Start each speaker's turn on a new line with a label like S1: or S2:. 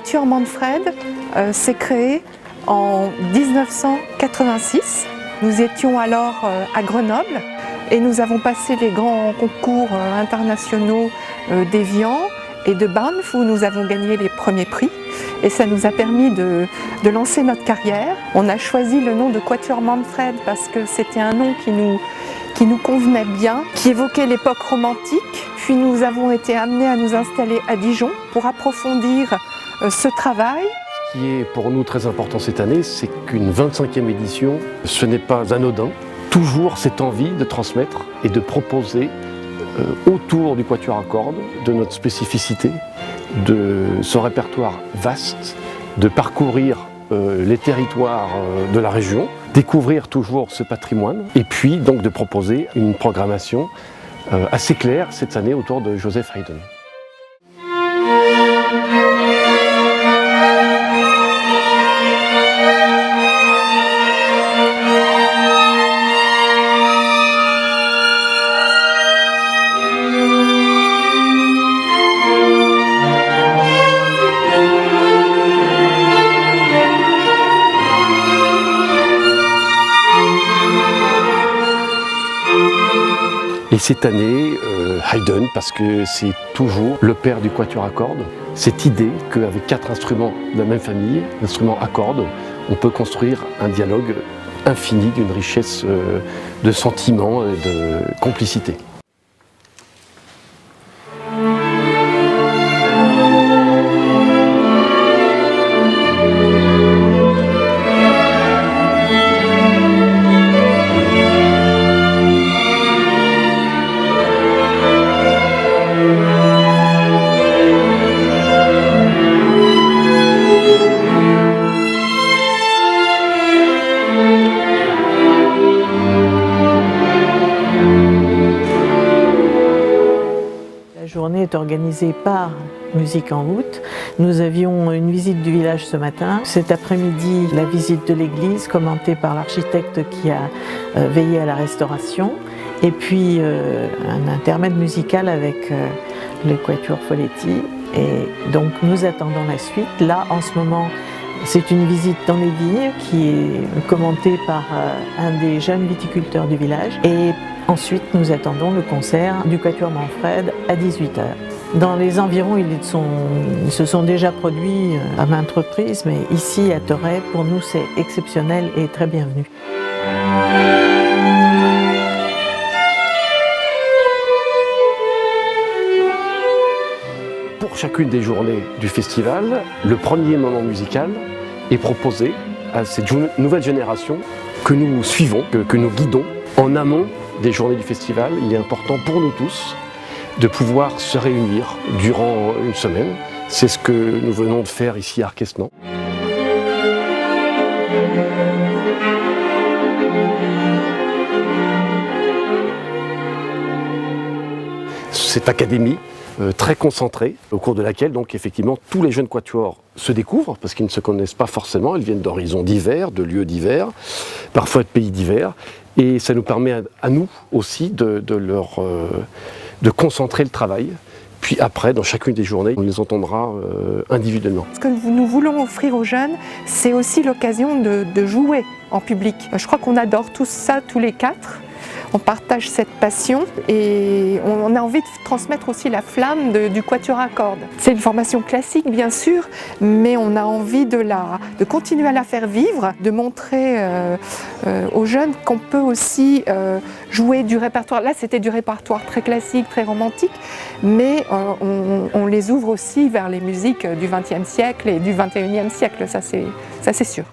S1: Quatuor Manfred s'est créé en 1986. Nous étions alors à Grenoble et nous avons passé les grands concours internationaux d'Évian et de Banff où nous avons gagné les premiers prix. Et ça nous a permis de lancer notre carrière. On a choisi le nom de Quatuor Manfred parce que c'était un nom qui nous convenait bien, qui évoquait l'époque romantique. Puis nous avons été amenés à nous installer à Dijon pour approfondir ce travail.
S2: Ce qui est pour nous très important cette année, c'est qu'une 25e édition, ce n'est pas anodin. Toujours cette envie de transmettre et de proposer autour du quatuor à cordes, de notre spécificité, de ce répertoire vaste, de parcourir les territoires de la région, découvrir toujours ce patrimoine et puis donc de proposer une programmation assez claire cette année autour de Joseph Haydn. Et cette année, Haydn, parce que c'est toujours le père du quatuor à cordes, cette idée qu'avec 4 instruments de la même famille, l'instrument à cordes, on peut construire un dialogue infini d'une richesse de sentiments et de complicité.
S3: La journée est organisée par Musique en Voûte. Nous avions une visite du village ce matin. Cet après-midi, la visite de l'église commentée par l'architecte qui a veillé à la restauration. Et puis un intermède musical avec le quatuor Foletti. Et donc nous attendons la suite. Là, en ce moment, c'est une visite dans les vignes qui est commentée par un des jeunes viticulteurs du village. Et ensuite, nous attendons le concert du Quatuor Manfred à 18h. Dans les environs, ils se sont déjà produits à maintes reprises, mais ici, à Torray, pour nous, c'est exceptionnel et très bienvenu.
S2: Pour chacune des journées du festival, le premier moment musical est proposé à cette nouvelle génération que nous suivons, que nous guidons en amont des journées du festival. Il est important pour nous tous de pouvoir se réunir durant une semaine. C'est ce que nous venons de faire ici à Arquesnan. Cette académie très concentrée, au cours de laquelle donc effectivement tous les jeunes quatuors se découvrent parce qu'ils ne se connaissent pas forcément, ils viennent d'horizons divers, de lieux divers, parfois de pays divers, et ça nous permet à nous aussi de concentrer le travail. Puis après, dans chacune des journées, on les entendra individuellement.
S1: Ce que nous voulons offrir aux jeunes, c'est aussi l'occasion de jouer en public. Je crois qu'on adore tous ça, tous les 4. On partage cette passion et on a envie de transmettre aussi la flamme du quatuor à cordes. C'est une formation classique bien sûr, mais on a envie de continuer à la faire vivre, de montrer aux jeunes qu'on peut aussi jouer du répertoire. Là c'était du répertoire très classique, très romantique, mais on les ouvre aussi vers les musiques du XXe siècle et du XXIe siècle, ça c'est sûr.